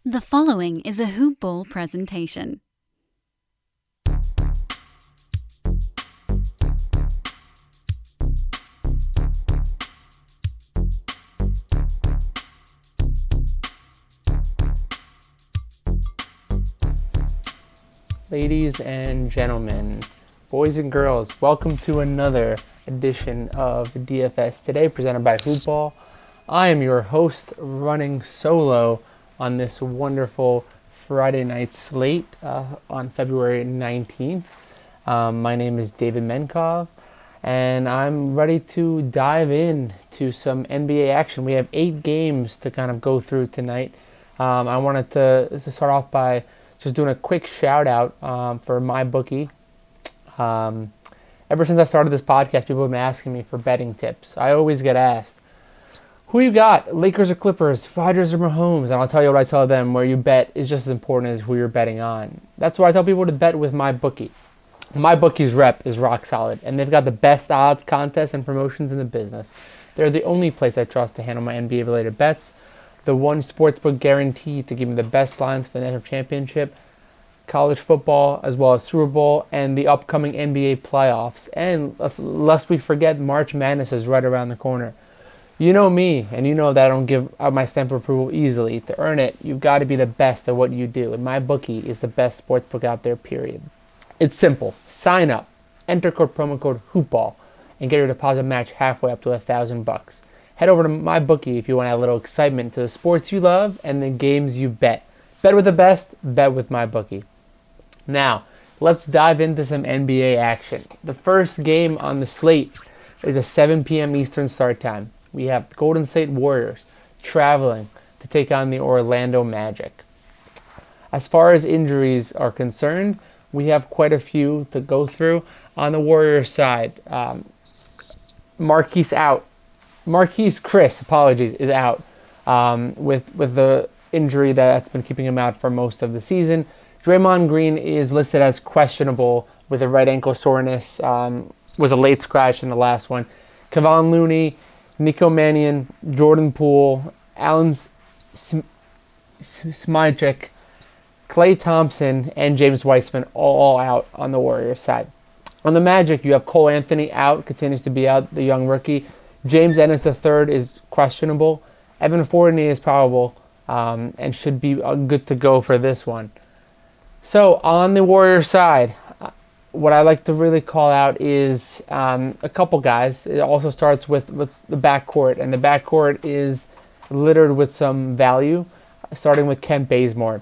The following is a Hoop Ball presentation. Ladies and gentlemen, boys and girls, welcome to another edition of DFS Today presented by Hoop Ball. I am your host, running solo on this wonderful Friday night slate on February 19th. My name is David Menkov, and I'm ready to dive in to some NBA action. We have 8 games to kind of go through tonight. I wanted to start off by just doing a quick shout out for my bookie. Ever since I started this podcast, people have been asking me for betting tips. I always get asked, who you got? Lakers or Clippers? Rodgers or Mahomes? And I'll tell you what I tell them, where you bet is just as important as who you're betting on. That's why I tell people to bet with my bookie. My bookie's rep is rock solid, and they've got the best odds, contests, and promotions in the business. They're the only place I trust to handle my NBA-related bets. The one sportsbook guaranteed to give me the best lines for the national championship, college football, as well as Super Bowl, and the upcoming NBA playoffs. And lest we forget, March Madness is right around the corner. You know me, and you know that I don't give out my stamp of approval easily. To earn it, you've got to be the best at what you do, and my bookie is the best sportsbook out there, period. It's simple. Sign up, enter promo code HOOPBALL, and get your deposit match halfway up to $1,000. Head over to my bookie if you want to add a little excitement to the sports you love and the games you bet. Bet with the best, bet with my bookie. Now, let's dive into some NBA action. The first game on the slate is a 7 p.m. Eastern start time. We have the Golden State Warriors traveling to take on the Orlando Magic. As far as injuries are concerned, we have quite a few to go through. On the Warriors side, Marquise Chris, is out with the injury that's been keeping him out for most of the season. Draymond Green is listed as questionable with a right ankle soreness. Was a late scratch in the last one. Kevon Looney, Nico Mannion, Jordan Poole, Alan Smychik, Klay Thompson, and James Wiseman all out on the Warriors side. On the Magic, you have Cole Anthony out, continues to be out, the young rookie. James Ennis III is questionable. Evan Fournier is probable and should be good to go for this one. So on the Warriors side, what I like to really call out is a couple guys. It also starts with the backcourt, and the backcourt is littered with some value, starting with Kent Bazemore.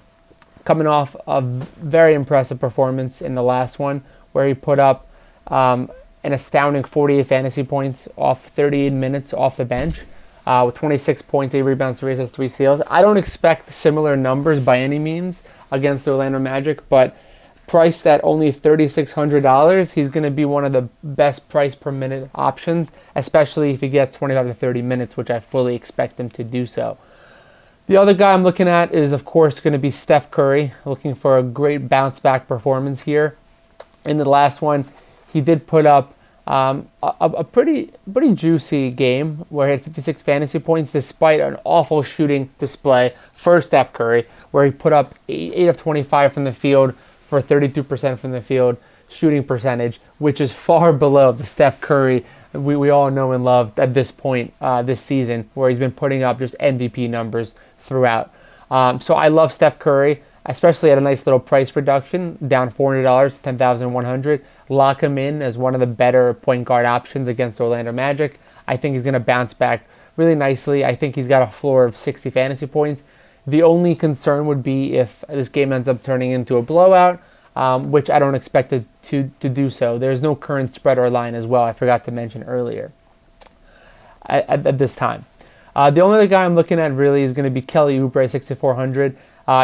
Coming off a very impressive performance in the last one, where he put up an astounding 48 fantasy points off 38 minutes off the bench, with 26 points, 8 rebounds, 3 assists, 3 steals. I don't expect similar numbers by any means against the Orlando Magic, but priced at only $3,600, he's going to be one of the best price per minute options, especially if he gets 25 to 30 minutes, which I fully expect him to do so. The other guy I'm looking at is, of course, going to be Steph Curry, looking for a great bounce back performance here. In the last one, he did put up a pretty juicy game where he had 56 fantasy points despite an awful shooting display for Steph Curry, where he put up 8 of 25 from the field for 32% from the field shooting percentage, which is far below the Steph Curry we all know and love at this point this season, where he's been putting up just MVP numbers throughout. So I love Steph Curry, especially at a nice little price reduction, down $400 to $10,100. Lock him in as one of the better point guard options against Orlando Magic. I think he's going to bounce back really nicely. I think he's got a floor of 60 fantasy points. The only concern would be if this game ends up turning into a blowout, which I don't expect it to do so. There's no current spread or line as well, I forgot to mention earlier at this time. The only other guy I'm looking at really is going to be Kelly Oubre, 6,400.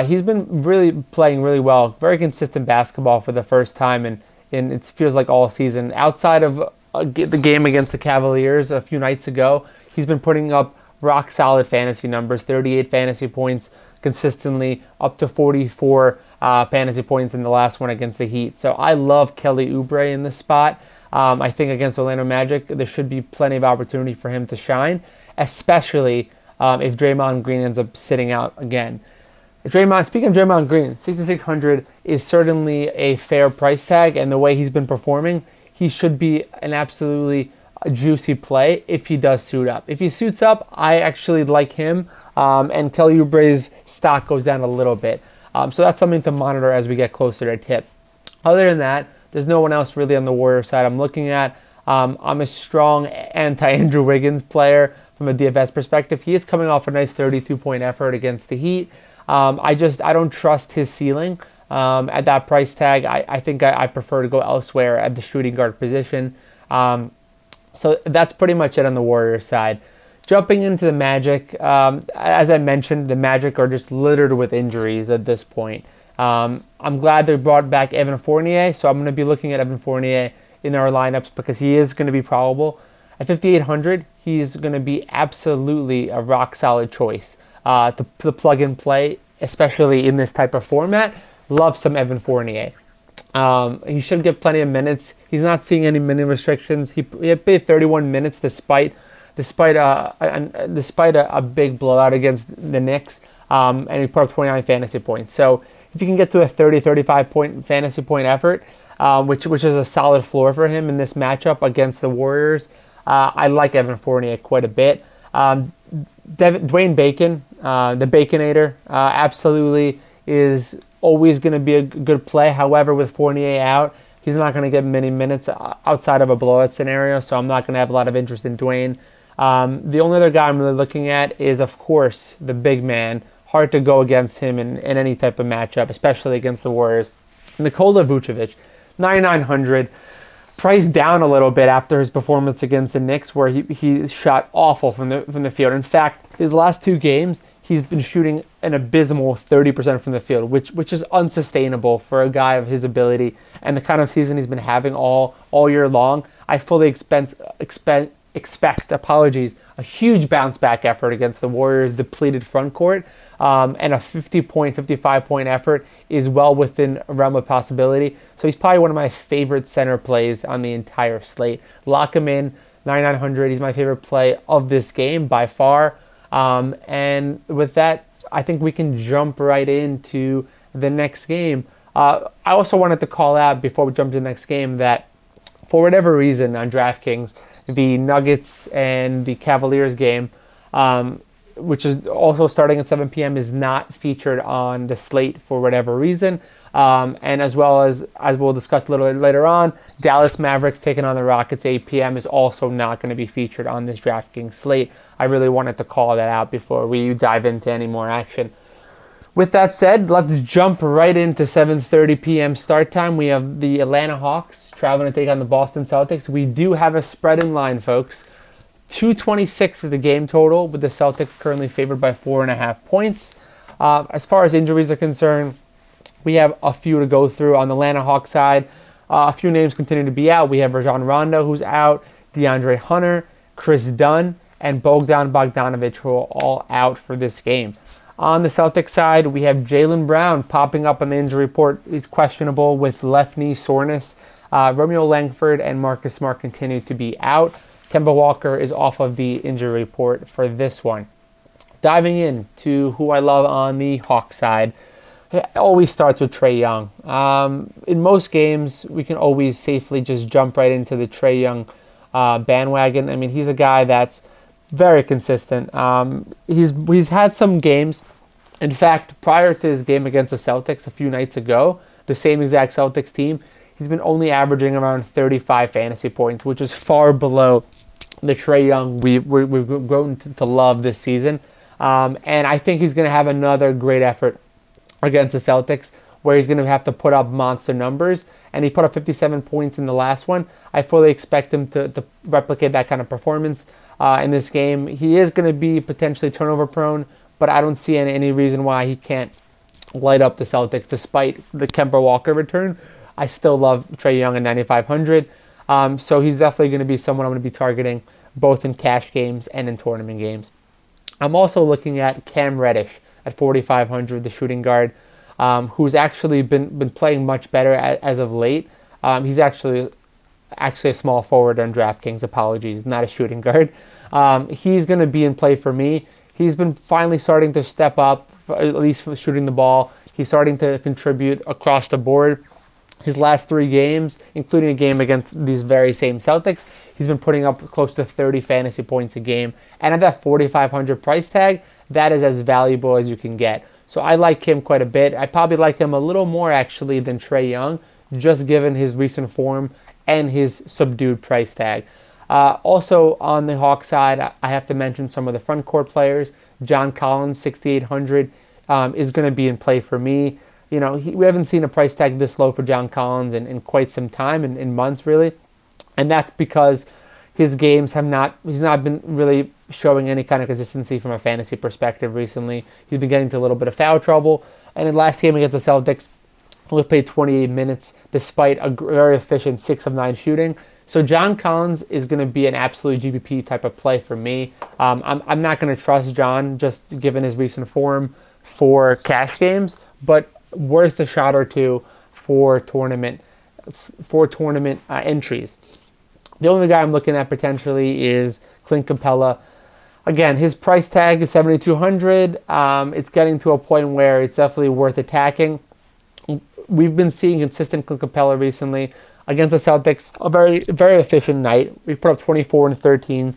He's been really playing really well, very consistent basketball for the first time, and it feels like all season. Outside of the game against the Cavaliers a few nights ago, he's been putting up rock solid fantasy numbers, 38 fantasy points consistently, up to 44 fantasy points in the last one against the Heat. So I love Kelly Oubre in this spot. I think against Orlando Magic, there should be plenty of opportunity for him to shine, especially if Draymond Green ends up sitting out again. Speaking of Draymond Green, 6,600 is certainly a fair price tag, and the way he's been performing, he should be an absolutely juicy play if he does suit up. If he suits up, I actually like him, and Kelly Oubre's stock goes down a little bit. So that's something to monitor as we get closer to tip. Other than that, there's no one else really on the Warriors side I'm looking at. I'm a strong anti-Andrew Wiggins player from a DFS perspective. He is coming off a nice 32-point effort against the Heat. I don't trust his ceiling at that price tag. I think I prefer to go elsewhere at the shooting guard position. So that's pretty much it on the Warriors side. Jumping into the Magic, as I mentioned, the Magic are just littered with injuries at this point. I'm glad they brought back Evan Fournier, so I'm going to be looking at Evan Fournier in our lineups because he is going to be probable. At 5,800, he's going to be absolutely a rock-solid choice to plug and play, especially in this type of format. Love some Evan Fournier. He should get plenty of minutes. He's not seeing any minute restrictions. He played 31 minutes despite a big blowout against the Knicks, and he put up 29 fantasy points. So if you can get to a 35 point fantasy point effort, which is a solid floor for him in this matchup against the Warriors, I like Evan Fournier quite a bit. Dwayne Bacon, the Baconator, absolutely is always going to be a good play. However, with Fournier out, he's not going to get many minutes outside of a blowout scenario, so I'm not going to have a lot of interest in Dwayne. The only other guy I'm really looking at is, of course, the big man. Hard to go against him in any type of matchup, especially against the Warriors. Nikola Buchevich, 9,900. Priced down a little bit after his performance against the Knicks, where he shot awful from the field. In fact, his last two games, he's been shooting an abysmal 30% from the field, which is unsustainable for a guy of his ability and the kind of season he's been having all year long. I fully expect a huge bounce back effort against the Warriors' depleted front court, and a 55 point effort is well within a realm of possibility. So he's probably one of my favorite center plays on the entire slate. Lock him in, 9,900. He's my favorite play of this game by far. And with that, I think we can jump right into the next game. I also wanted to call out before we jump to the next game that for whatever reason on DraftKings, the Nuggets and the Cavaliers game, which is also starting at 7 p.m., is not featured on the slate for whatever reason. And as well as we'll discuss a little bit later on, Dallas Mavericks taking on the Rockets 8 p.m. is also not going to be featured on this DraftKings slate. I really wanted to call that out before we dive into any more action. With that said, let's jump right into 7:30 p.m. start time. We have the Atlanta Hawks traveling to take on the Boston Celtics. We do have a spread in line, folks. 226 is the game total, with the Celtics currently favored by 4.5 points. As far as injuries are concerned, we have a few to go through. On the Atlanta Hawks side, a few names continue to be out. We have Rajon Rondo, who's out, DeAndre Hunter, Chris Dunn, and Bogdan Bogdanovic, who are all out for this game. On the Celtics side, we have Jaylen Brown popping up on the injury report. He's questionable with left knee soreness. Romeo Langford and Marcus Smart continue to be out. Kemba Walker is off of the injury report for this one. Diving in to who I love on the Hawks side, it always starts with Trae Young. In most games, we can always safely just jump right into the Trae Young bandwagon. I mean, he's a guy that's very consistent. He's had some games. In fact, prior to his game against the Celtics a few nights ago, the same exact Celtics team, he's been only averaging around 35 fantasy points, which is far below the Trae Young we've grown to love this season. And I think he's going to have another great effort against the Celtics, where he's going to have to put up monster numbers. And he put up 57 points in the last one. I fully expect him to replicate that kind of performance in this game. He is going to be potentially turnover prone, but I don't see any reason why he can't light up the Celtics despite the Kemba Walker return. I still love Trae Young at 9,500. So he's definitely going to be someone I'm going to be targeting both in cash games and in tournament games. I'm also looking at Cam Reddish at 4,500, the shooting guard, who's actually been playing much better as of late. He's actually a small forward on DraftKings. Apologies, not a shooting guard. He's going to be in play for me. He's been finally starting to step up at least shooting the ball. He's starting to contribute across the board. His last 3 games, including a game against these very same Celtics, he's been putting up close to 30 fantasy points a game. And at that $4,500 price tag, that is as valuable as you can get. So I like him quite a bit. I probably like him a little more, actually, than Trae Young, just given his recent form and his subdued price tag. Also, on the Hawks side, I have to mention some of the front court players. John Collins, 6,800, is going to be in play for me. You know, we haven't seen a price tag this low for John Collins in quite some time, in months really, and that's because his games he's not been really showing any kind of consistency from a fantasy perspective recently. He's been getting into a little bit of foul trouble, and in the last game against the Celtics, he only played 28 minutes despite a very efficient 6 of 9 shooting. So John Collins is going to be an absolute GPP type of play for me. I'm not going to trust John just given his recent form for cash games, but worth a shot or two for tournament entries. The only guy I'm looking at potentially is Clint Capella. Again, his price tag is $7,200. It's getting to a point where it's definitely worth attacking. We've been seeing consistent Clint Capella recently against the Celtics. A very, very efficient night. We put up 24 and 13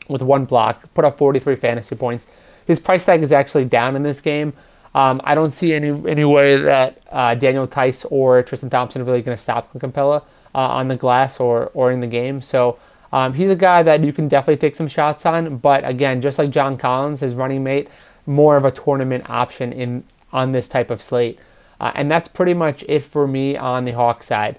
with 1 block. Put up 43 fantasy points. His price tag is actually down in this game. I don't see any way that Daniel Tice or Tristan Thompson are really going to stop Clint Capella on the glass or in the game. So he's a guy that you can definitely take some shots on. But again, just like John Collins, his running mate, more of a tournament option on this type of slate. And that's pretty much it for me on the Hawks side.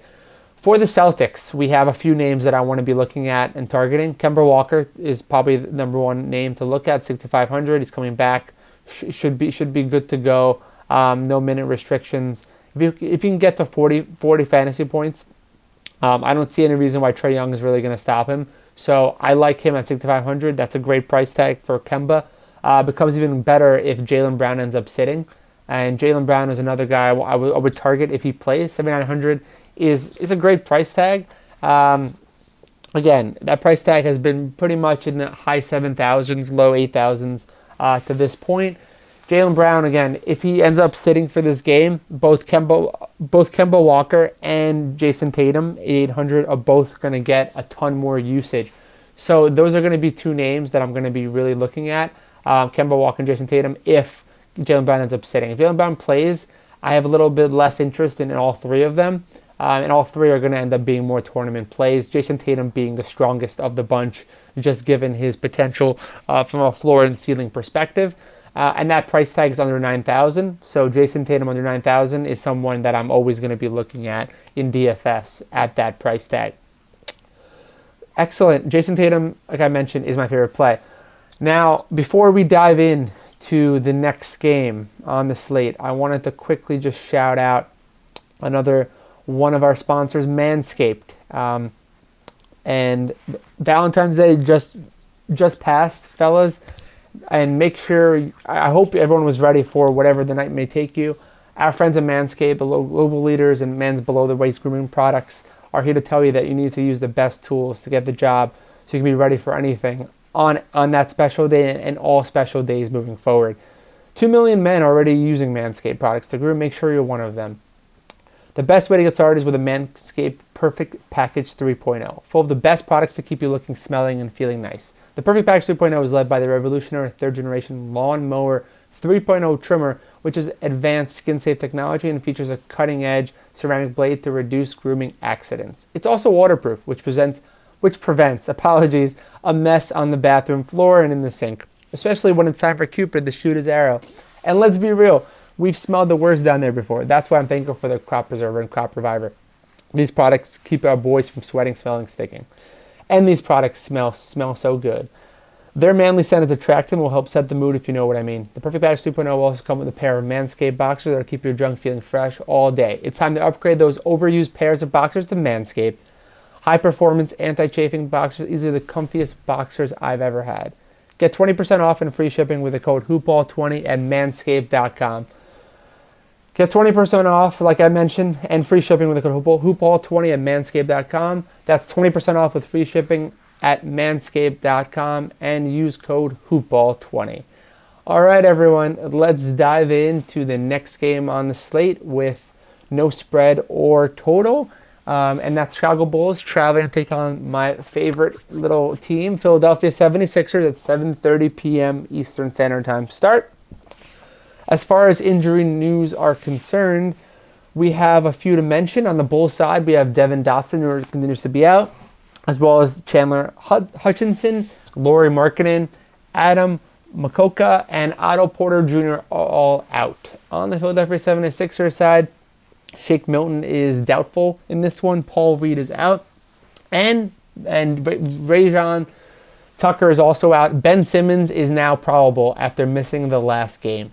For the Celtics, we have a few names that I want to be looking at and targeting. Kemba Walker is probably the number one name to look at, 6,500. He's coming back. Should be good to go. No minute restrictions. If you can get to 40 fantasy points, I don't see any reason why Trae Young is really going to stop him. So I like him at 6,500. That's a great price tag for Kemba. Becomes even better if Jaylen Brown ends up sitting. And Jaylen Brown is another guy I would target if he plays. 7,900 is a great price tag. Again, that price tag has been pretty much in the high 7,000s, low 8,000s. To this point, Jaylen Brown, again, if he ends up sitting for this game, both Kemba Walker and Jason Tatum, 800, are both going to get a ton more usage. So those are going to be 2 names that I'm going to be really looking at, Kemba Walker and Jason Tatum, if Jaylen Brown ends up sitting. If Jaylen Brown plays, I have a little bit less interest in all 3 of them, and all 3 are going to end up being more tournament plays, Jason Tatum being the strongest of the bunch, just given his potential from a floor and ceiling perspective. And that price tag is under 9,000. So Jason Tatum under 9,000 is someone that I'm always going to be looking at in DFS at that price tag. Excellent. Jason Tatum, like I mentioned, is my favorite play. Now, before we dive in to the next game on the slate, I wanted to quickly just shout out another one of our sponsors, Manscaped. And Valentine's Day just passed, fellas. And make sure, I hope everyone was ready for whatever the night may take you. Our friends at Manscaped, the global leaders in men's below-the-waist grooming products, are here to tell you that you need to use the best tools to get the job so you can be ready for anything on that special day and all special days moving forward. 2 million men are already using Manscaped products to groom. Make sure you're one of them. The best way to get started is with a Manscaped Perfect Package 3.0, full of the best products to keep you looking, smelling, and feeling nice. The Perfect Package 3.0 is led by the revolutionary 3rd generation Lawn Mower 3.0 trimmer, which is advanced skin-safe technology and features a cutting-edge ceramic blade to reduce grooming accidents. It's also waterproof, which prevents a mess on the bathroom floor and in the sink, especially when it's time for Cupid to shoot his arrow. And let's be real, we've smelled the worst down there before. That's why I'm thankful for the Crop Preserver and Crop Reviver. These products keep our boys from sweating, smelling, sticking. And these products smell so good. Their manly scent is attractive and will help set the mood, if you know what I mean. The Perfect Package 3.0 will also come with a pair of Manscaped boxers that will keep your junk feeling fresh all day. It's time to upgrade those overused pairs of boxers to Manscaped. High-performance, anti-chafing boxers, easily the comfiest boxers I've ever had. Get 20% off and free shipping with the code HoopBall20 at manscaped.com. Get 20% off, like I mentioned, and free shipping with the code HoopBall20 at manscaped.com. That's 20% off with free shipping at manscaped.com and use code HoopBall20. All right, everyone, let's dive into the next game on the slate with no spread or total. And that's Chicago Bulls traveling to take on my favorite little team, Philadelphia 76ers, at 7:30 p.m. Eastern Standard Time start. As far as injury news are concerned, we have a few to mention. On the Bulls side, we have Devin Dotson, who continues to be out, as well as Chandler Hutchinson, Lauri Markkanen, Adam Makoka, and Otto Porter Jr. are all out. On the Philadelphia 76ers side, Shake Milton is doubtful in this one. Paul Reed is out. And Rajon Tucker is also out. Ben Simmons is now probable after missing the last game.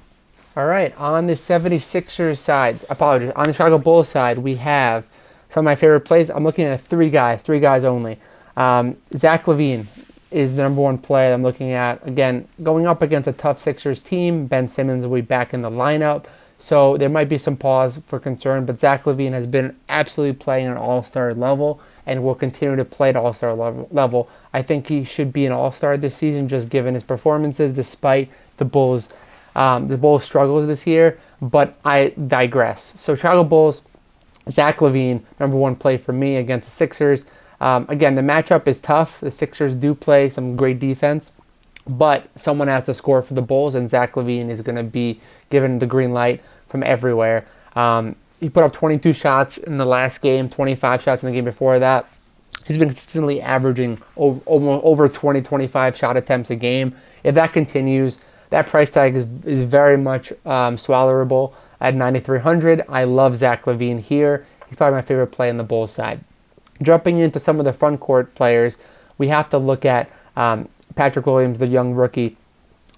All right, on the 76ers side, on the Chicago Bulls side, we have some of my favorite plays. I'm looking at three guys only. Zach LaVine is the number one play I'm looking at. Again, going up against a tough Sixers team, Ben Simmons will be back in the lineup. So there might be some pause for concern, but Zach LaVine has been absolutely playing at an all-star level and will continue to play at all-star level. I think he should be an all-star this season, just given his performances, despite the Bulls' struggles this year. But I digress. So Chicago Bulls, Zach LaVine, number one play for me against the Sixers. Again, the matchup is tough. The Sixers do play some great defense, but someone has to score for the Bulls, and Zach LaVine is going to be given the green light from everywhere. He put up 22 shots in the last game, 25 shots in the game before that. He's been consistently averaging over 20, 25 shot attempts a game. If that continues, that price tag is very much swallowable at $9,300. I love Zach LaVine here. He's probably my favorite play on the Bulls side. Jumping into some of the front court players, we have to look at Patrick Williams, the young rookie.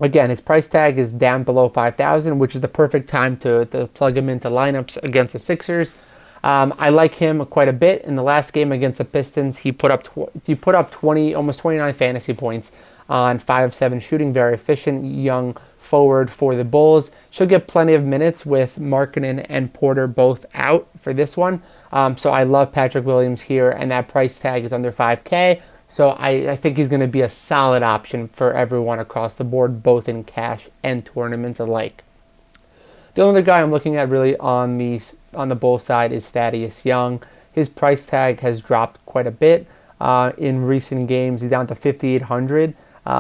Again, his price tag is down below $5,000, which is the perfect time to plug him into lineups against the Sixers. I like him quite a bit. In the last game against the Pistons, he put up almost 29 fantasy points on 5 of 7 shooting. Very efficient young forward for the Bulls. Should get plenty of minutes with Markkanen and Porter both out for this one. So I love Patrick Williams here, and that price tag is under $5K. So I think he's going to be a solid option for everyone across the board, both in cash and tournaments alike. The only guy I'm looking at really on the Bulls side is Thaddeus Young. His price tag has dropped quite a bit in recent games. He's down to $5,800.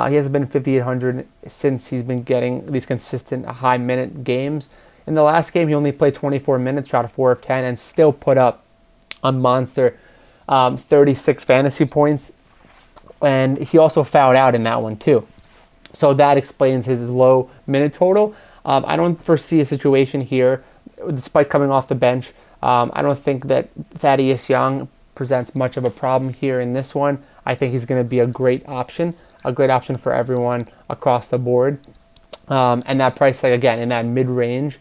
He hasn't been $5,800 since he's been getting these consistent high-minute games. In the last game, he only played 24 minutes, shot a 4 of 10, and still put up a monster 36 fantasy points. And he also fouled out in that one too. So that explains his low minute total. I don't foresee a situation here, despite coming off the bench. I don't think that Thaddeus Young presents much of a problem here in this one. I think he's going to be a great option for everyone across the board. And that price tag, again, in that mid-range,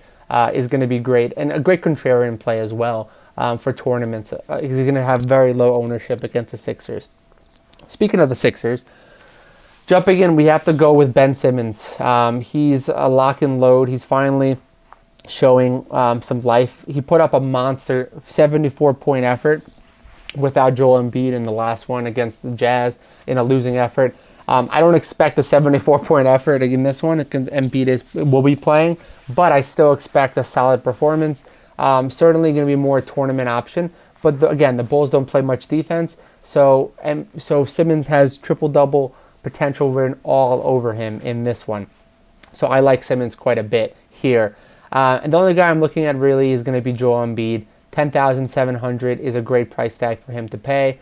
is going to be great. And a great contrarian play as well for tournaments. He's going to have very low ownership against the Sixers. Speaking of the Sixers, jumping in, we have to go with Ben Simmons. He's a lock and load. He's finally showing some life. He put up a monster 74-point effort without Joel Embiid in the last one against the Jazz in a losing effort. I don't expect a 74-point effort in this one. Embiid will be playing, but I still expect a solid performance. Certainly going to be more a tournament option. But again, the Bulls don't play much defense, so Simmons has triple-double potential written all over him in this one. So I like Simmons quite a bit here. And the only guy I'm looking at really is going to be Joel Embiid. $10,700 is a great price tag for him to pay.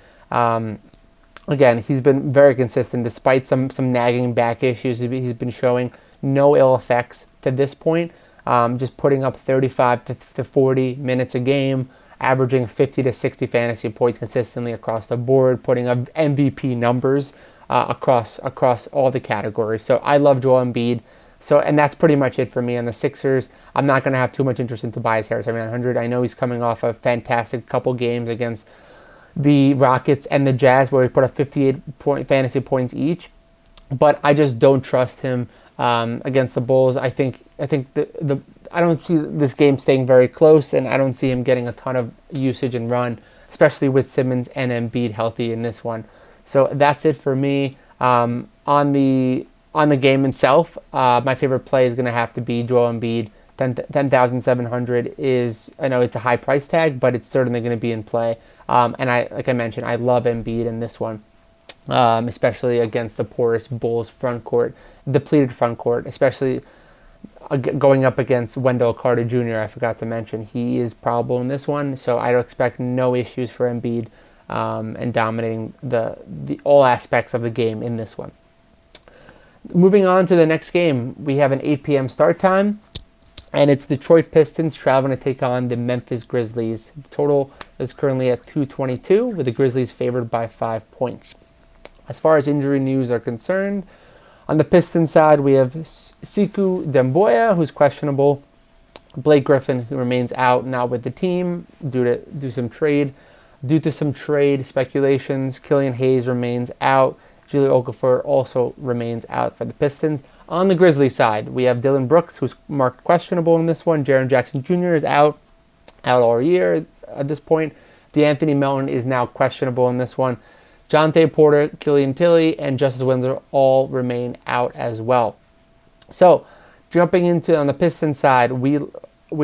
Again, he's been very consistent despite some nagging back issues. He's been showing no ill effects to this point. Just putting up 35 to 40 minutes a game, averaging 50 to 60 fantasy points consistently across the board, putting up MVP numbers across all the categories. So I love Joel Embiid. And that's pretty much it for me on the Sixers. I'm not going to have too much interest in Tobias Harris. 100. I know he's coming off a fantastic couple games against the Rockets and the Jazz, where he put up 58 fantasy points each. But I just don't trust him against the Bulls. I think I don't see this game staying very close, and I don't see him getting a ton of usage and run, especially with Simmons and Embiid healthy in this one. So that's it for me. On the on the game itself, my favorite play is going to have to be Joel Embiid. 10,700 is, I know it's a high price tag, but it's certainly going to be in play. And like I mentioned, I love Embiid in this one, especially against the porous Bulls front court, depleted front court, especially going up against Wendell Carter Jr. I forgot to mention he is probable in this one, so I don't expect no issues for Embiid and dominating the all aspects of the game in this one. Moving on to the next game, we have an 8 p.m. start time, and it's Detroit Pistons traveling to take on the Memphis Grizzlies. The total is currently at 222, with the Grizzlies favored by 5 points. As far as injury news are concerned, on the Pistons side, we have Sekou Demboya, who's questionable. Blake Griffin, who remains out, not with the team due to some trade speculations. Killian Hayes remains out. Julio Okafor also remains out for the Pistons. On the Grizzlies side, we have Dylan Brooks, who's marked questionable in this one. Jaren Jackson Jr. is out all year at this point. DeAnthony Melton is now questionable in this one. Jonte Porter, Killian Tilly, and Justice Winslow all remain out as well. So, jumping into on the Pistons side, we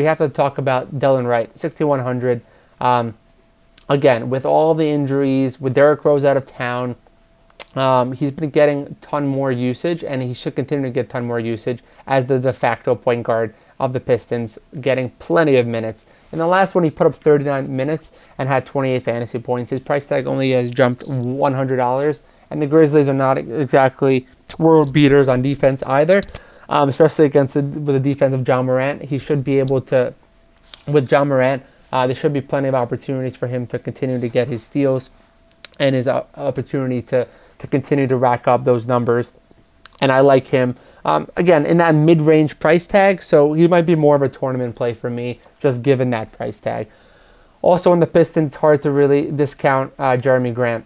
have to talk about Delon Wright, 6,100. Again, with all the injuries, with Derrick Rose out of town, he's been getting a ton more usage, and he should continue to get a ton more usage as the de facto point guard of the Pistons, getting plenty of minutes. In the last one, he put up 39 minutes and had 28 fantasy points. His price tag only has jumped $100, and the Grizzlies are not exactly world beaters on defense either, especially against with the defense of John Morant. He should be able to, with John Morant, there should be plenty of opportunities for him to continue to get his steals and his opportunity to continue to rack up those numbers. And I like him, again, in that mid-range price tag, so he might be more of a tournament play for me, just given that price tag. Also on the Pistons, it's hard to really discount Jeremy Grant.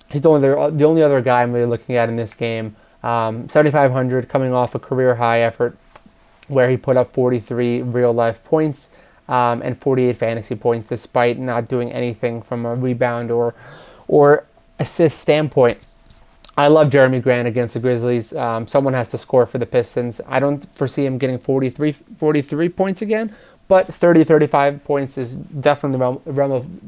He's the only other guy I'm really looking at in this game. 7,500, coming off a career-high effort where he put up 43 real-life points and 48 fantasy points, despite not doing anything from a rebound or assist standpoint. I love Jeremy Grant against the Grizzlies. Someone has to score for the Pistons. I don't foresee him getting 43 points again, but 35 points is definitely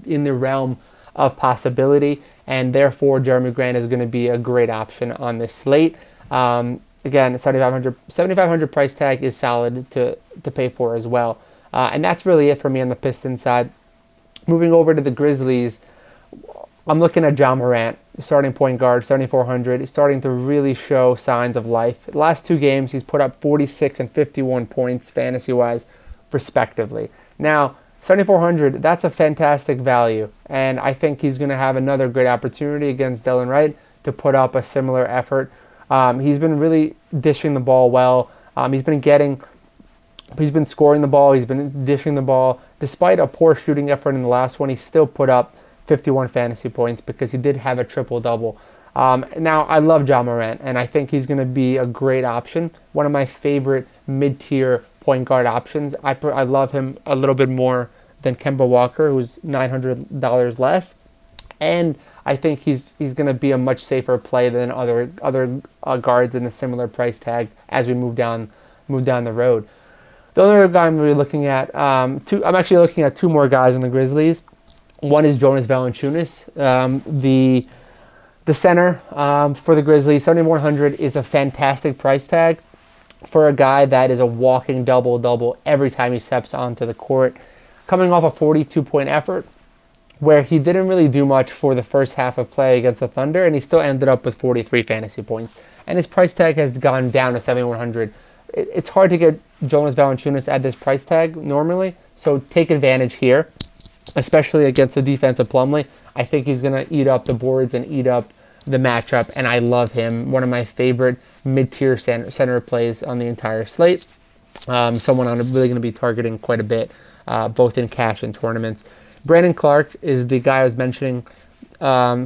in the realm of possibility, and therefore Jeremy Grant is going to be a great option on this slate. Again, 7,500 price tag is solid to pay for as well. And that's really it for me on the Pistons side. Moving over to the Grizzlies, I'm looking at John Morant, starting point guard, 7,400. He's starting to really show signs of life. The last 2 games, he's put up 46 and 51 points fantasy-wise, respectively. Now, 7,400, that's a fantastic value, and I think he's going to have another great opportunity against Delon Wright to put up a similar effort. He's been really dishing the ball well. He's been scoring the ball. He's been dishing the ball. Despite a poor shooting effort in the last one, he still put up 51 fantasy points because he did have a triple-double. Now, I love John Morant, and I think he's going to be a great option. One of my favorite mid-tier point guard options. I love him a little bit more than Kemba Walker, who's $900 less. And I think he's going to be a much safer play than other guards in a similar price tag as we move down the road. The other guy I'm really looking at, I'm actually looking at 2 more guys on the Grizzlies. One is Jonas Valanciunas, the center for the Grizzlies. 7,100 is a fantastic price tag for a guy that is a walking double-double every time he steps onto the court. Coming off a 42-point effort where he didn't really do much for the first half of play against the Thunder, and he still ended up with 43 fantasy points. And his price tag has gone down to 7,100. It's hard to get Jonas Valanciunas at this price tag normally, so take advantage here, especially against the defense of Plumlee. I think he's going to eat up the boards and eat up the matchup, and I love him. One of my favorite mid-tier center plays on the entire slate. Someone I'm really going to be targeting quite a bit, both in cash and tournaments. Brandon Clark is the guy I was mentioning.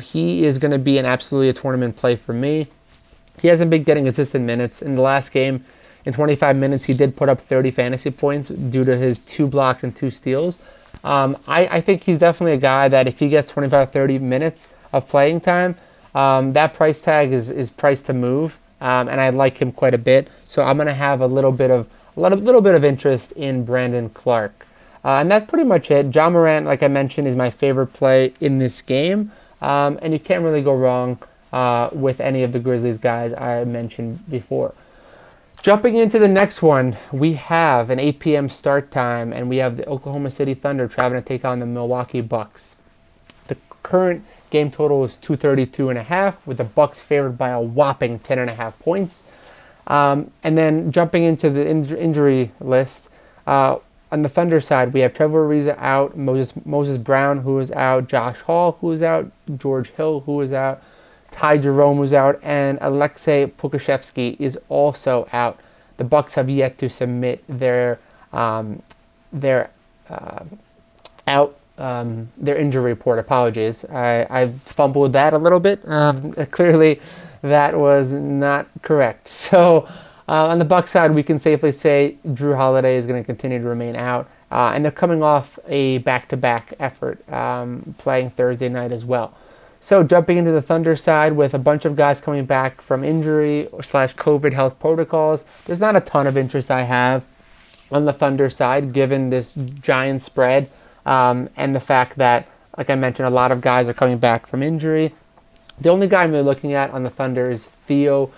He is going to be absolutely a tournament play for me. He hasn't been getting consistent minutes. In the last game, in 25 minutes, he did put up 30 fantasy points due to his 2 blocks and 2 steals. I think he's definitely a guy that if he gets 25-30 minutes of playing time, that price tag is priced to move. and I like him quite a bit. So I'm going to have a little bit of interest in Brandon Clark. And that's pretty much it. Ja Morant, like I mentioned, is my favorite play in this game. And you can't really go wrong with any of the Grizzlies guys I mentioned before. Jumping into the next one, we have an 8 p.m. start time, and we have the Oklahoma City Thunder traveling to take on the Milwaukee Bucks. The current game total is 232.5, with the Bucks favored by a whopping 10.5 points. And then jumping into the injury list, on the Thunder side, we have Trevor Ariza out, Moses Brown, who is out, Josh Hall, who is out, George Hill, who is out, Ty Jerome was out, and Alexei Pokusevski is also out. The Bucks have yet to submit their injury report. Apologies, I fumbled that a little bit. Clearly, that was not correct. So on the Bucks side, we can safely say Drew Holiday is going to continue to remain out, and they're coming off a back-to-back effort, playing Thursday night as well. So jumping into the Thunder side with a bunch of guys coming back from injury / COVID health protocols, there's not a ton of interest I have on the Thunder side given this giant spread and the fact that, like I mentioned, a lot of guys are coming back from injury. The only guy I'm really looking at on the Thunder is the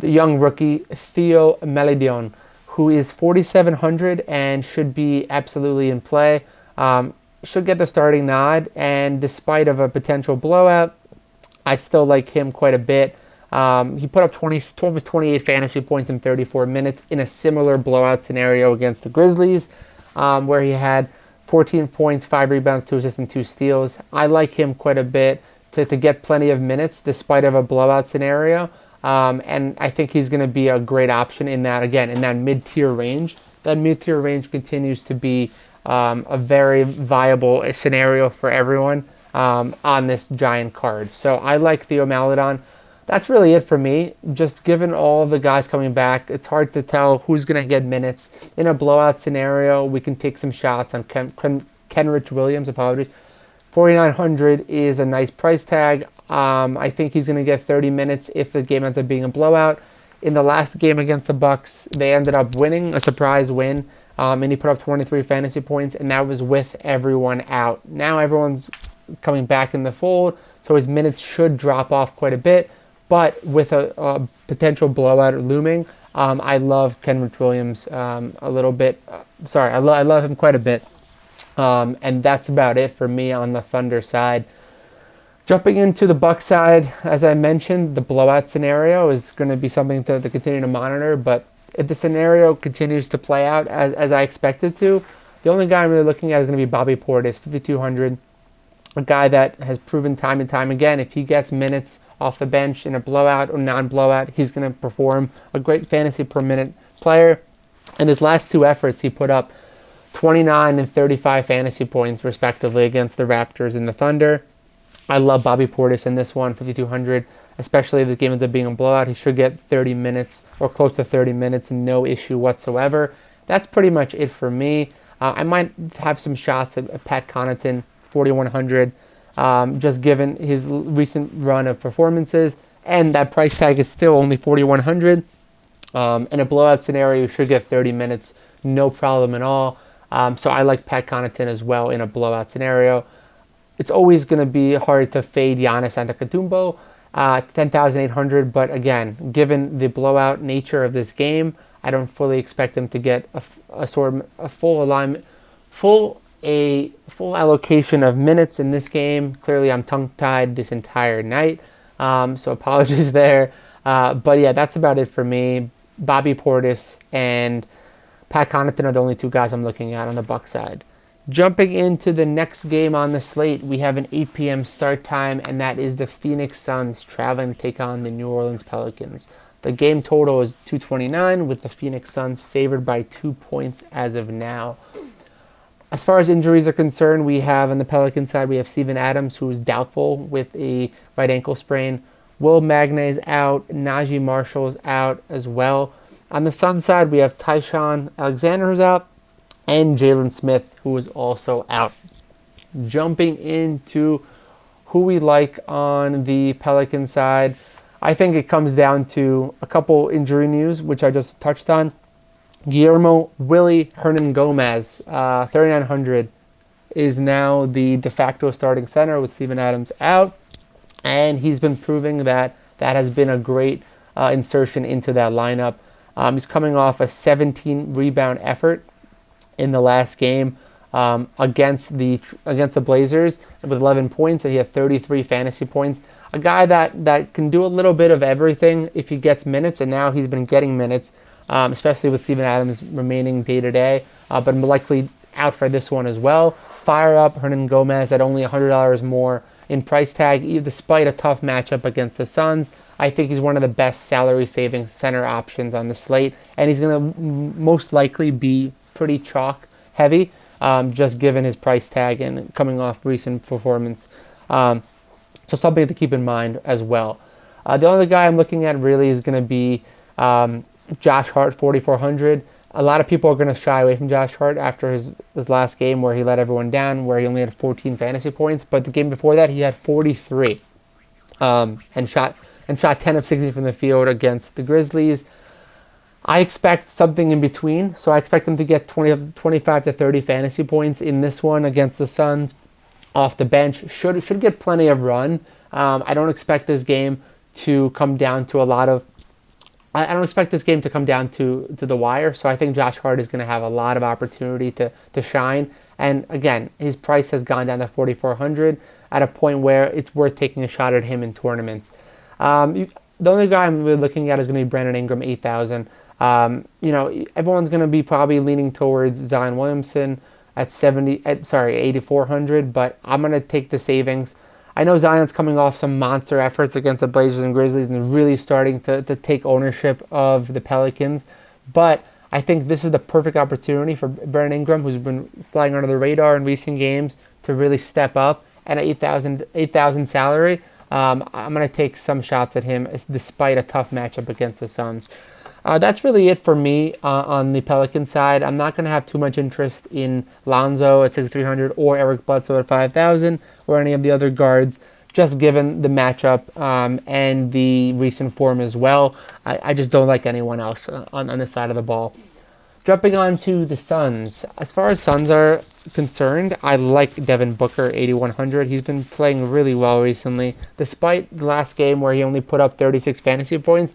young rookie, Theo Maledon, who is 4,700 and should be absolutely in play. Should get the starting nod, and despite of a potential blowout, I still like him quite a bit. He put up almost 28 fantasy points in 34 minutes in a similar blowout scenario against the Grizzlies, where he had 14 points, 5 rebounds, 2 assists, and 2 steals. I like him quite a bit to get plenty of minutes despite of a blowout scenario, and I think he's going to be a great option in that mid-tier range. That mid-tier range continues to be a very viable scenario for everyone on this giant card. So I like Theo Maledon. That's really it for me. Just given all the guys coming back, it's hard to tell who's going to get minutes. In a blowout scenario, we can take some shots on Kenrich Williams. 4,900 is a nice price tag. I think he's going to get 30 minutes if the game ends up being a blowout. In the last game against the Bucks, they ended up winning, a surprise win. And he put up 23 fantasy points, and that was with everyone out. Now everyone's coming back in the fold, so his minutes should drop off quite a bit. But with a potential blowout looming, I love Kenrich Williams a little bit. I love him quite a bit. And that's about it for me on the Thunder side. Jumping into the Bucks side, as I mentioned, the blowout scenario is going to be something to continue to monitor, but if the scenario continues to play out as I expect it to, the only guy I'm really looking at is going to be Bobby Portis, 5,200, a guy that has proven time and time again, if he gets minutes off the bench in a blowout or non-blowout, he's going to perform. A great fantasy per minute player. In his last 2 efforts, he put up 29 and 35 fantasy points, respectively, against the Raptors and the Thunder. I love Bobby Portis in this one, 5,200, especially if the game ends up being a blowout. He should get 30 minutes or close to 30 minutes, no issue whatsoever. That's pretty much it for me. I might have some shots at Pat Connaughton, 4,100, just given his recent run of performances, and that price tag is still only 4,100. In a blowout scenario, you should get 30 minutes, no problem at all. So I like Pat Connaughton as well in a blowout scenario. It's always going to be hard to fade Giannis Antetokounmpo, 10,800. But again, given the blowout nature of this game, I don't fully expect him to get a full alignment, full allocation of minutes in this game. Clearly, I'm tongue-tied this entire night, so apologies there. But yeah, that's about it for me. Bobby Portis and Pat Connaughton are the only 2 guys I'm looking at on the Bucks side. Jumping into the next game on the slate, we have an 8 p.m. start time, and that is the Phoenix Suns traveling to take on the New Orleans Pelicans. The game total is 229, with the Phoenix Suns favored by 2 points as of now. As far as injuries are concerned, we have on the Pelican side, we have Steven Adams, who is doubtful with a right ankle sprain. Will Magnay is out. Najee Marshall is out as well. On the Suns side, we have Tyshawn Alexander who's out, and Jalen Smith, who is also out. Jumping into who we like on the Pelican side, I think it comes down to a couple injury news, which I just touched on. Guillermo Willie Hernan Gomez, 3,900, is now the de facto starting center with Steven Adams out, and he's been proving that has been a great insertion into that lineup. He's coming off a 17 rebound effort in the last game against the Blazers with 11 points, and he had 33 fantasy points. A guy that can do a little bit of everything if he gets minutes, and now he's been getting minutes, especially with Steven Adams remaining day-to-day, but likely out for this one as well. Fire up Hernan Gomez at only $100 more in price tag, despite a tough matchup against the Suns. I think he's one of the best salary-saving center options on the slate, and he's going to most likely be pretty chalk-heavy, just given his price tag and coming off recent performance. So something to keep in mind as well. The only guy I'm looking at really is going to be Josh Hart, 4,400. A lot of people are going to shy away from Josh Hart after his last game where he let everyone down, where he only had 14 fantasy points. But the game before that, he had 43 and shot 10 of 60 from the field against the Grizzlies. I expect something in between. So I expect him to get 25 to 30 fantasy points in this one against the Suns off the bench. Should get plenty of run. I don't expect this game to come down to I don't expect this game to come down to the wire, so I think Josh Hart is going to have a lot of opportunity to shine. And again, his price has gone down to 4,400 at a point where it's worth taking a shot at him in tournaments. The only guy I'm really looking at is going to be Brandon Ingram, 8,000. Everyone's going to be probably leaning towards Zion Williamson at 8,400, but I'm going to take the savings. I know Zion's coming off some monster efforts against the Blazers and Grizzlies and really starting to take ownership of the Pelicans. But I think this is the perfect opportunity for Brandon Ingram, who's been flying under the radar in recent games, to really step up. At an 8,000 salary, I'm going to take some shots at him despite a tough matchup against the Suns. That's really it for me on the Pelican side. I'm not going to have too much interest in Lonzo at 6,300 or Eric Bledsoe at 5,000 or any of the other guards, just given the matchup and the recent form as well. I just don't like anyone else on this side of the ball. Jumping on to the Suns. As far as Suns are concerned, I like Devin Booker, 8,100. He's been playing really well recently. Despite the last game where he only put up 36 fantasy points,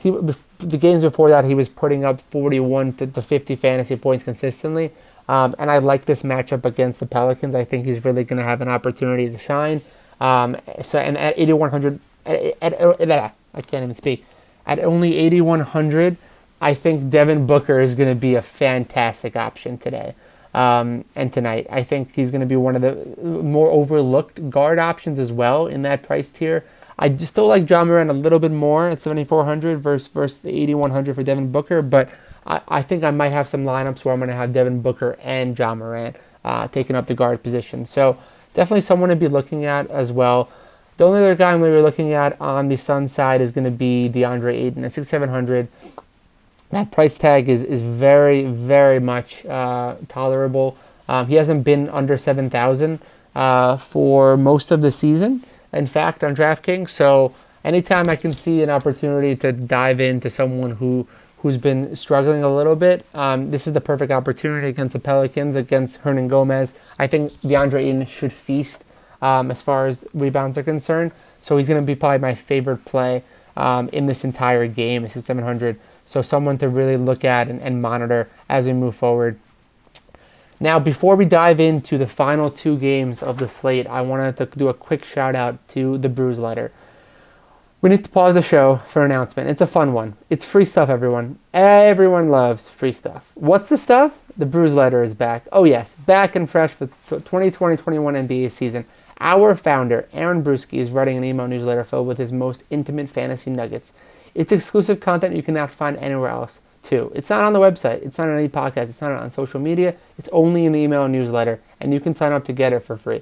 the games before that, he was putting up 41 to 50 fantasy points consistently. And I like this matchup against the Pelicans. I think he's really going to have an opportunity to shine. And at 8,100, I can't even speak. At only 8,100, I think Devin Booker is going to be a fantastic option today and tonight. I think he's going to be one of the more overlooked guard options as well in that price tier. I just still like Ja Morant a little bit more at 7,400 versus the 8,100 for Devin Booker, but I think I might have some lineups where I'm going to have Devin Booker and Ja Morant taking up the guard position. So definitely someone to be looking at as well. The only other guy I'm going to be looking at on the Suns side is going to be DeAndre Aidan at 6,700. That price tag is very, very much tolerable. He hasn't been under 7,000 for most of the season, in fact, on DraftKings. So anytime I can see an opportunity to dive into someone who's been struggling a little bit, this is the perfect opportunity against the Pelicans, against Hernan Gomez. I think DeAndre Aidan should feast as far as rebounds are concerned. So he's going to be probably my favorite play in this entire game, 6,700. So someone to really look at and monitor as we move forward. Now, before we dive into the final two games of the slate, I wanted to do a quick shout out to the Bruise Letter. We need to pause the show for an announcement. It's a fun one. It's free stuff, everyone. Everyone loves free stuff. What's the stuff? The Bruise Letter is back. Oh yes, back and fresh for the 2020-21 NBA season. Our founder, Aaron Bruski, is writing an email newsletter filled with his most intimate fantasy nuggets. It's exclusive content you cannot find anywhere else, too. It's not on the website. It's not on any podcast. It's not on social media. It's only in the email newsletter, and you can sign up to get it for free.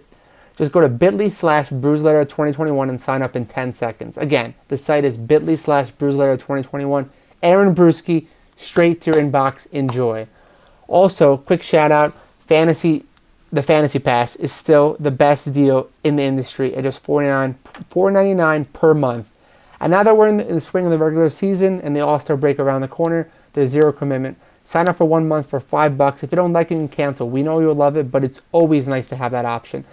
Just go to bit.ly/BruiseLetter2021 and sign up in 10 seconds. Again, the site is bit.ly/BruiseLetter2021. Aaron Bruski, straight to your inbox. Enjoy. Also, quick shout out, the Fantasy Pass is still the best deal in the industry at just $4.99 per month. And now that we're in the swing of the regular season and the All-Star break around the corner, there's zero commitment. Sign up for 1 month for $5. If you don't like it, you can cancel. We know you'll love it, but it's always nice to have that option.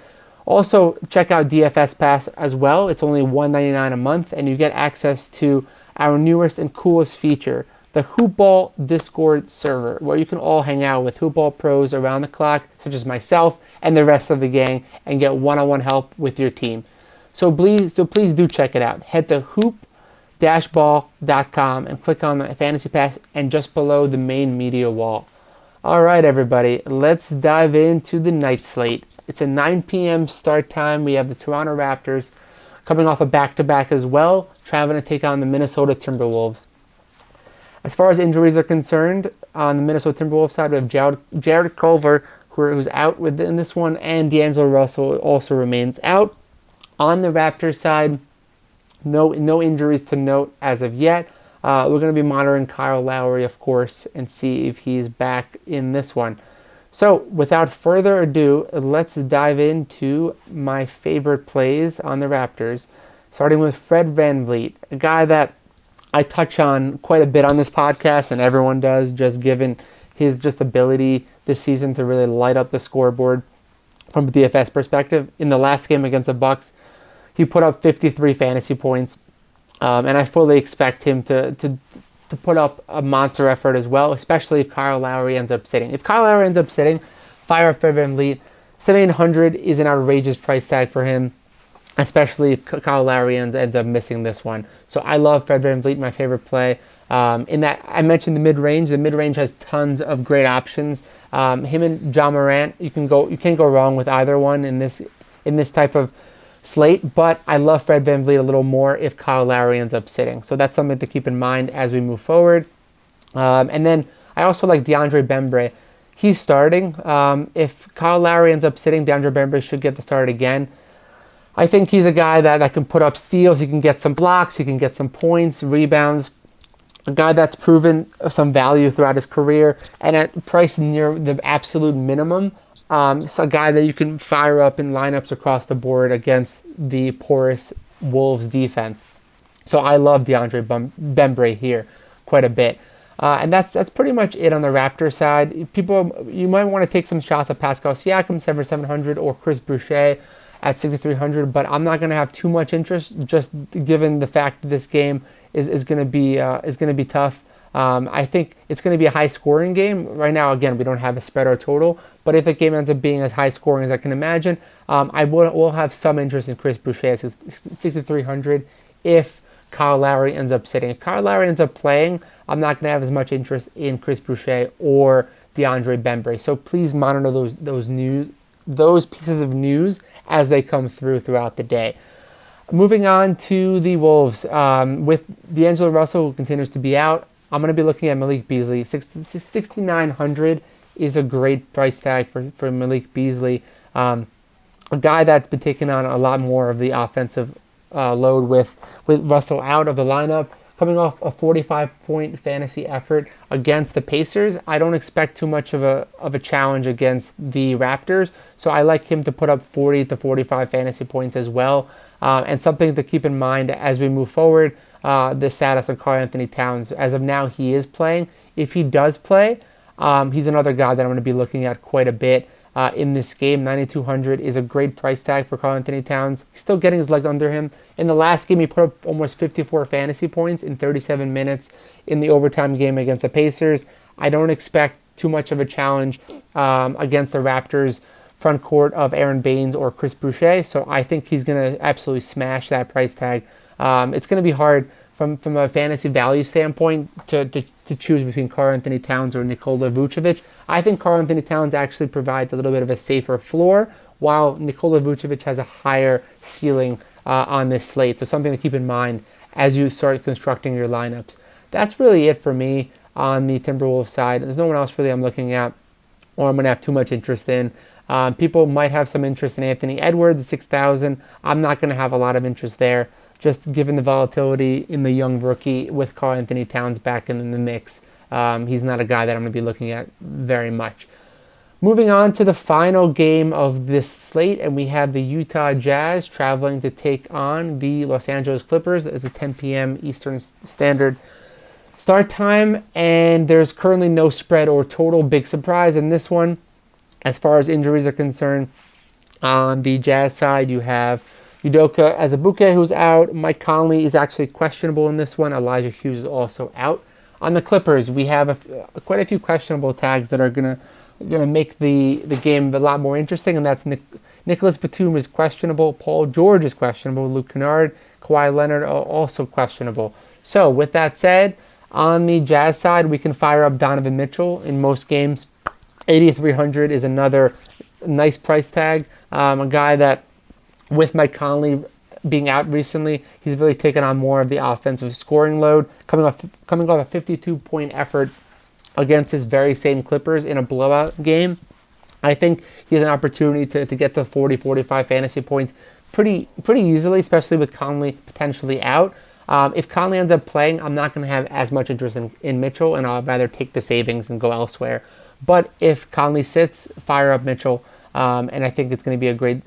Also, check out DFS Pass as well. It's only $1.99 a month, and you get access to our newest and coolest feature, the Hoopball Discord server, where you can all hang out with Hoopball pros around the clock, such as myself and the rest of the gang, and get one-on-one help with your team. So please do check it out. Head to hoop-ball.com and click on the Fantasy Pass and just below the main media wall. All right, everybody, let's dive into the night slate. It's a 9 p.m. start time. We have the Toronto Raptors coming off a back-to-back as well, traveling to take on the Minnesota Timberwolves. As far as injuries are concerned, on the Minnesota Timberwolves side, we have Jared Culver, who's out in this one, and D'Angelo Russell also remains out. On the Raptors side, no injuries to note as of yet. We're going to be monitoring Kyle Lowry, of course, and see if he's back in this one. So, without further ado, let's dive into my favorite plays on the Raptors, starting with Fred VanVleet, a guy that I touch on quite a bit on this podcast, and everyone does, just given his ability this season to really light up the scoreboard from a DFS perspective. In the last game against the Bucks, he put up 53 fantasy points, and I fully expect him to put up a monster effort as well, especially if Kyle Lowry ends up sitting. If Kyle Lowry ends up sitting, fire up Fred VanVleet. 7,800 is an outrageous price tag for him, especially if Kyle Lowry ends up missing this one. So I love Fred VanVleet, my favorite play. In that, I mentioned the mid-range. The mid-range has tons of great options. Him and John Morant, you can't go wrong with either one in this type of slate, but I love Fred VanVleet a little more if Kyle Lowry ends up sitting. So that's something to keep in mind as we move forward. And then I also like DeAndre Bembry. He's starting. If Kyle Lowry ends up sitting, DeAndre Bembry should get the start again. I think he's a guy that can put up steals. He can get some blocks. He can get some points, rebounds. A guy that's proven some value throughout his career and at price near the absolute minimum. It's a guy that you can fire up in lineups across the board against the porous Wolves defense. So I love DeAndre Bembry here quite a bit. And that's pretty much it on the Raptors side. You might want to take some shots at Pascal Siakam, 7,700, or Chris Boucher at 6,300, but I'm not going to have too much interest, just given the fact that this game is going to be tough. I think it's going to be a high-scoring game. Right now, again, we don't have a spread or total, but if the game ends up being as high-scoring as I can imagine, I will have some interest in Chris Boucher at 6,300 if Kyle Lowry ends up sitting. If Kyle Lowry ends up playing, I'm not going to have as much interest in Chris Boucher or DeAndre Bembry. So please monitor those pieces of news as they come throughout the day. Moving on to the Wolves, with D'Angelo Russell, who continues to be out, I'm going to be looking at Malik Beasley. 6,900 is a great price tag for Malik Beasley, a guy that's been taking on a lot more of the offensive load with Russell out of the lineup. Coming off a 45-point fantasy effort against the Pacers, I don't expect too much of a challenge against the Raptors, so I like him to put up 40 to 45 fantasy points as well. And something to keep in mind as we move forward, the status of Karl-Anthony Towns. As of now, he is playing. If he does play, he's another guy that I'm going to be looking at quite a bit in this game. 9,200 is a great price tag for Karl-Anthony Towns. He's still getting his legs under him. In the last game, he put up almost 54 fantasy points in 37 minutes in the overtime game against the Pacers. I don't expect too much of a challenge against the Raptors front court of Aaron Baines or Chris Boucher, so I think he's going to absolutely smash that price tag. It's going to be hard from a fantasy value standpoint to choose between Karl-Anthony Towns or Nikola Buchevich. I think Karl-Anthony Towns actually provides a little bit of a safer floor, while Nikola Buchevich has a higher ceiling on this slate. So something to keep in mind as you start constructing your lineups. That's really it for me on the Timberwolves side. There's no one else really I'm looking at or I'm going to have too much interest in. People might have some interest in Anthony Edwards, 6,000. I'm not going to have a lot of interest there, just given the volatility in the young rookie with Karl-Anthony Towns back in the mix. He's not a guy that I'm going to be looking at very much. Moving on to the final game of this slate, and we have the Utah Jazz traveling to take on the Los Angeles Clippers. It's a 10 p.m. Eastern Standard start time, and there's currently no spread or total. Big surprise in this one. As far as injuries are concerned, on the Jazz side, you have Udoka Azubuike, who's out. Mike Conley is actually questionable in this one. Elijah Hughes is also out. On the Clippers, we have quite a few questionable tags that are gonna make the game a lot more interesting, and that's Nicholas Batum is questionable, Paul George is questionable, Luke Kennard, Kawhi Leonard are also questionable. So with that said, on the Jazz side, we can fire up Donovan Mitchell in most games. 8,300 is another nice price tag. A guy that, with Mike Conley being out recently, he's really taken on more of the offensive scoring load, coming off a 52-point effort against his very same Clippers in a blowout game. I think he has an opportunity to get to 40, 45 fantasy points pretty easily, especially with Conley potentially out. If Conley ends up playing, I'm not going to have as much interest in Mitchell, and I'll rather take the savings and go elsewhere. But if Conley sits, fire up Mitchell, and I think it's going to be a great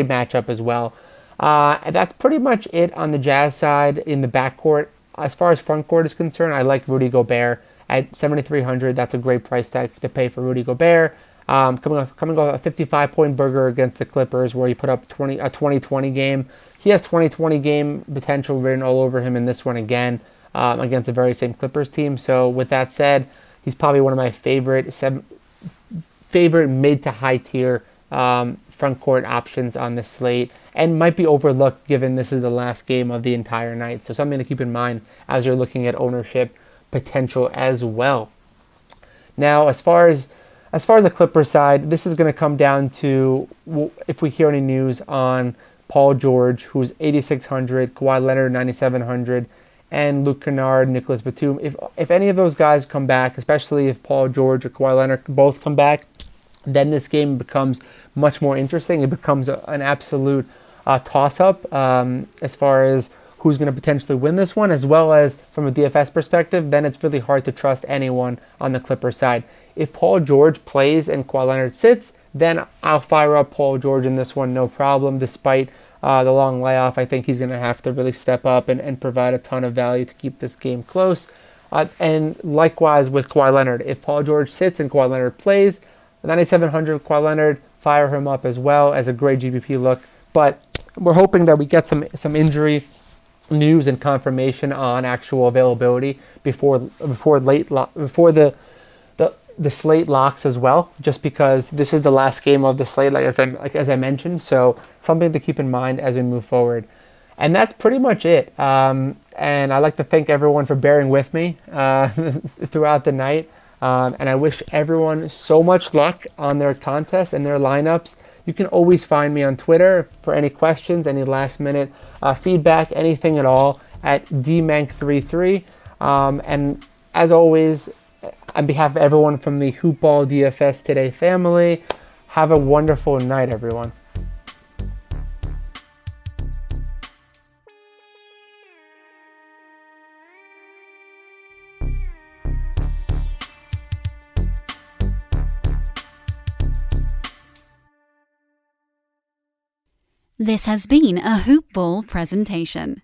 matchup as well. And that's pretty much it on the Jazz side in the backcourt. As far as front court is concerned, I like Rudy Gobert at 7,300. That's a great price tag to pay for Rudy Gobert. Coming off a 55-point burger against the Clippers, where he put up a 20-20 game. He has 20-20 game potential written all over him in this one again, against the very same Clippers team. So with that said, he's probably one of my favorite mid to high tier front court options on this slate, and might be overlooked given this is the last game of the entire night. So something to keep in mind as you're looking at ownership potential as well. Now, as far as the Clippers side, this is going to come down to if we hear any news on Paul George, who's 8,600, Kawhi Leonard 9,700, and Luke Kennard, Nicholas Batum. If any of those guys come back, especially if Paul George or Kawhi Leonard both come back, then this game becomes much more interesting. It becomes an absolute toss-up as far as who's going to potentially win this one, as well as from a DFS perspective. Then it's really hard to trust anyone on the Clippers side. If Paul George plays and Kawhi Leonard sits, then I'll fire up Paul George in this one, no problem. Despite the long layoff, I think he's going to have to really step up and provide a ton of value to keep this game close. And likewise with Kawhi Leonard. If Paul George sits and Kawhi Leonard plays, 9,700 Kawhi Leonard, fire him up as well as a great GPP look. But we're hoping that we get some injury news and confirmation on actual availability before the slate locks as well, just because this is the last game of the slate, as I mentioned. So something to keep in mind as we move forward. And that's pretty much it. And I'd like to thank everyone for bearing with me throughout the night. And I wish everyone so much luck on their contests and their lineups. You can always find me on Twitter for any questions, any last minute feedback, anything at all at dmank33. And as always, on behalf of everyone from the Hoopball DFS Today family, have a wonderful night, everyone. This has been a Hoopball presentation.